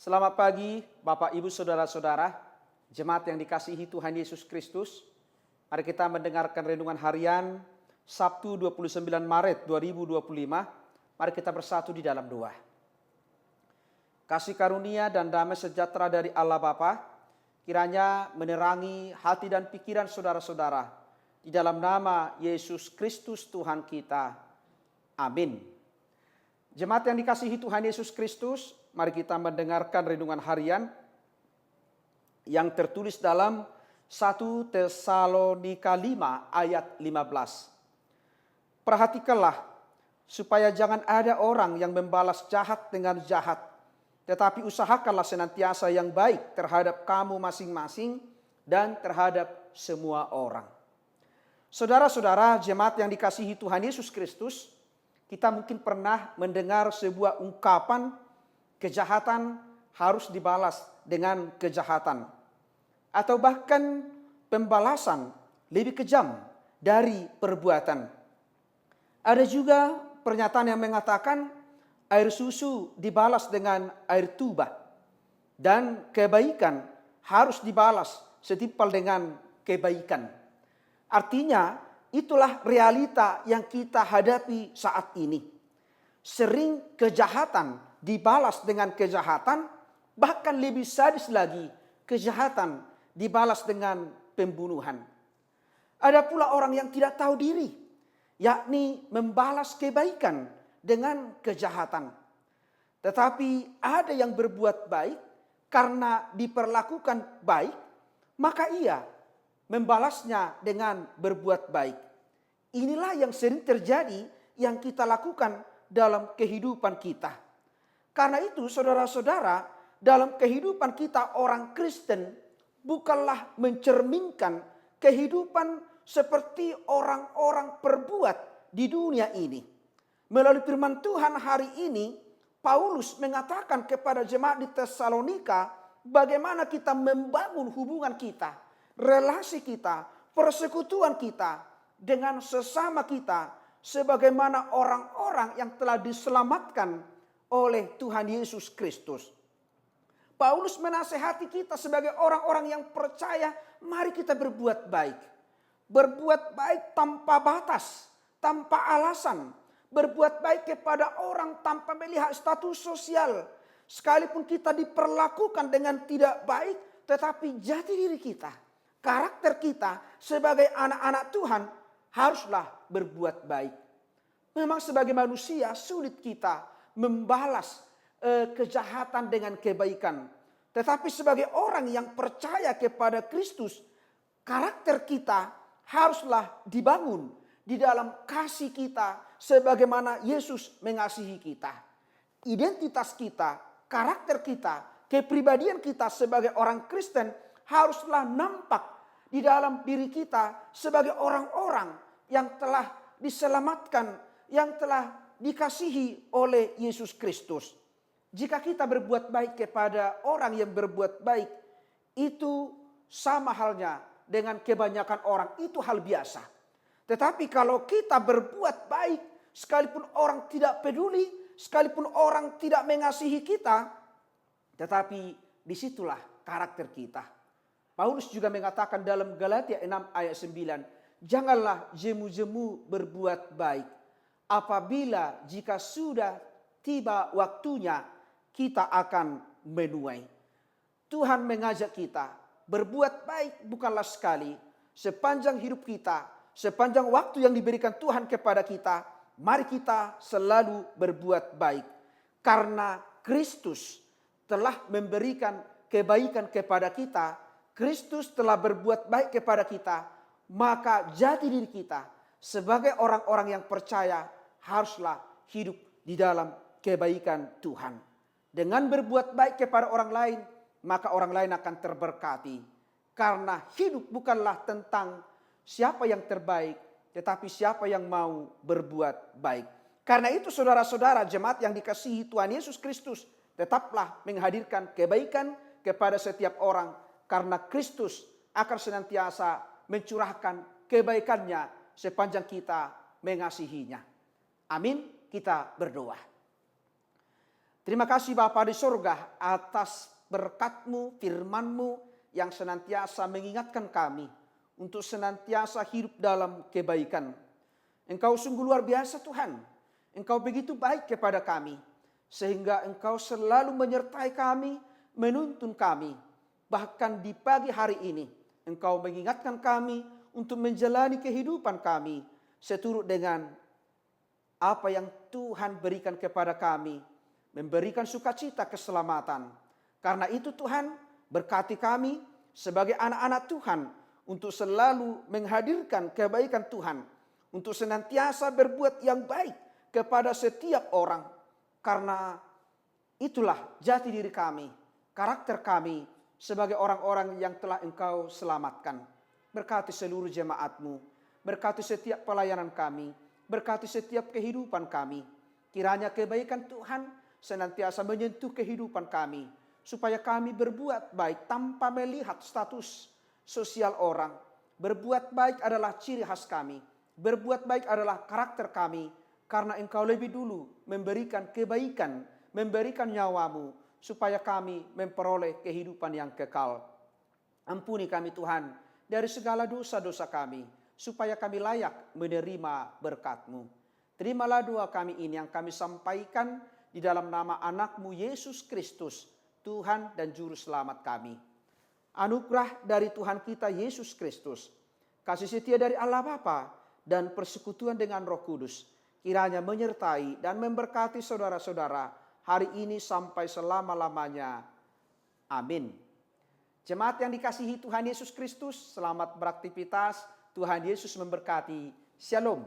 Selamat pagi Bapak Ibu Saudara-saudara, jemaat yang dikasihi Tuhan Yesus Kristus. Mari kita mendengarkan renungan harian Sabtu 29 Maret 2025. Mari kita bersatu di dalam doa. Kasih karunia dan damai sejahtera dari Allah Bapa kiranya menerangi hati dan pikiran saudara-saudara. Di dalam nama Yesus Kristus Tuhan kita. Amin. Jemaat yang dikasihi Tuhan Yesus Kristus, mari kita mendengarkan renungan harian yang tertulis dalam 1 Tesalonika 5 ayat 15. Perhatikanlah supaya jangan ada orang yang membalas jahat dengan jahat, tetapi usahakanlah senantiasa yang baik terhadap kamu masing-masing dan terhadap semua orang. Saudara-saudara, jemaat yang dikasihi Tuhan Yesus Kristus, kita mungkin pernah mendengar sebuah ungkapan kejahatan harus dibalas dengan kejahatan. Atau bahkan pembalasan lebih kejam dari perbuatan. Ada juga pernyataan yang mengatakan air susu dibalas dengan air tuba. Dan kebaikan harus dibalas setimpal dengan kebaikan. Artinya itulah realita yang kita hadapi saat ini. Sering kejahatan dibalas dengan kejahatan, bahkan lebih sadis lagi, kejahatan dibalas dengan pembunuhan. Ada pula orang yang tidak tahu diri, yakni membalas kebaikan dengan kejahatan. Tetapi ada yang berbuat baik karena diperlakukan baik, maka ia membalasnya dengan berbuat baik. Inilah yang sering terjadi yang kita lakukan dalam kehidupan kita. Karena itu saudara-saudara, dalam kehidupan kita orang Kristen bukanlah mencerminkan kehidupan seperti orang-orang perbuat di dunia ini. Melalui firman Tuhan hari ini, Paulus mengatakan kepada jemaat di Tesalonika bagaimana kita membangun hubungan kita, relasi kita, persekutuan kita dengan sesama kita sebagaimana orang-orang yang telah diselamatkan oleh Tuhan Yesus Kristus. Paulus menasihati kita sebagai orang-orang yang percaya, mari kita berbuat baik. Berbuat baik tanpa batas, tanpa alasan. Berbuat baik kepada orang tanpa melihat status sosial. Sekalipun kita diperlakukan dengan tidak baik, tetapi jati diri kita, karakter kita sebagai anak-anak Tuhan haruslah berbuat baik. Memang sebagai manusia sulit kita membalas kejahatan dengan kebaikan. Tetapi sebagai orang yang percaya kepada Kristus, karakter kita haruslah dibangun di dalam kasih kita sebagaimana Yesus mengasihi kita. Identitas kita, karakter kita, kepribadian kita sebagai orang Kristen haruslah nampak di dalam diri kita sebagai orang-orang yang telah diselamatkan, yang telah dikasihi oleh Yesus Kristus. Jika kita berbuat baik kepada orang yang berbuat baik, itu sama halnya dengan kebanyakan orang, itu hal biasa. Tetapi kalau kita berbuat baik, sekalipun orang tidak peduli, sekalipun orang tidak mengasihi kita, tetapi disitulah karakter kita. Paulus juga mengatakan dalam Galatia 6 ayat 9, janganlah jemu-jemu berbuat baik. Apabila jika sudah tiba waktunya, kita akan menuai. Tuhan mengajak kita berbuat baik bukanlah sekali. Sepanjang hidup kita, sepanjang waktu yang diberikan Tuhan kepada kita, mari kita selalu berbuat baik. Karena Kristus telah memberikan kebaikan kepada kita, Kristus telah berbuat baik kepada kita, maka jati diri kita sebagai orang-orang yang percaya haruslah hidup di dalam kebaikan Tuhan. Dengan berbuat baik kepada orang lain, maka orang lain akan terberkati. Karena hidup bukanlah tentang siapa yang terbaik, tetapi siapa yang mau berbuat baik. Karena itu saudara-saudara jemaat yang dikasihi Tuhan Yesus Kristus, tetaplah menghadirkan kebaikan kepada setiap orang. Karena Kristus akan senantiasa mencurahkan kebaikannya sepanjang kita mengasihinya. Amin, kita berdoa. Terima kasih Bapa di surga atas berkat-Mu, firman-Mu yang senantiasa mengingatkan kami untuk senantiasa hidup dalam kebaikan. Engkau sungguh luar biasa Tuhan. Engkau begitu baik kepada kami. Sehingga Engkau selalu menyertai kami, menuntun kami. Bahkan di pagi hari ini Engkau mengingatkan kami untuk menjalani kehidupan kami seturut dengan apa yang Tuhan berikan kepada kami, memberikan sukacita keselamatan. Karena itu Tuhan, berkati kami sebagai anak-anak Tuhan untuk selalu menghadirkan kebaikan Tuhan, untuk senantiasa berbuat yang baik kepada setiap orang. Karena itulah jati diri kami, karakter kami sebagai orang-orang yang telah Engkau selamatkan. Berkati seluruh jemaat-Mu, berkati setiap pelayanan kami, berkati setiap kehidupan kami. Kiranya kebaikan Tuhan senantiasa menyentuh kehidupan kami, supaya kami berbuat baik tanpa melihat status sosial orang. Berbuat baik adalah ciri khas kami. Berbuat baik adalah karakter kami. Karena Engkau lebih dulu memberikan kebaikan, memberikan nyawa-Mu, supaya kami memperoleh kehidupan yang kekal. Ampuni kami Tuhan dari segala dosa-dosa kami, supaya kami layak menerima berkat-Mu. Terimalah doa kami ini yang kami sampaikan di dalam nama anak-Mu Yesus Kristus, Tuhan dan Juru Selamat kami. Anugerah dari Tuhan kita Yesus Kristus, kasih setia dari Allah Bapa, dan persekutuan dengan Roh Kudus, kiranya menyertai dan memberkati saudara-saudara hari ini sampai selama-lamanya. Amin. Jemaat yang dikasihi Tuhan Yesus Kristus, selamat beraktivitas. Tuhan Yesus memberkati. Shalom.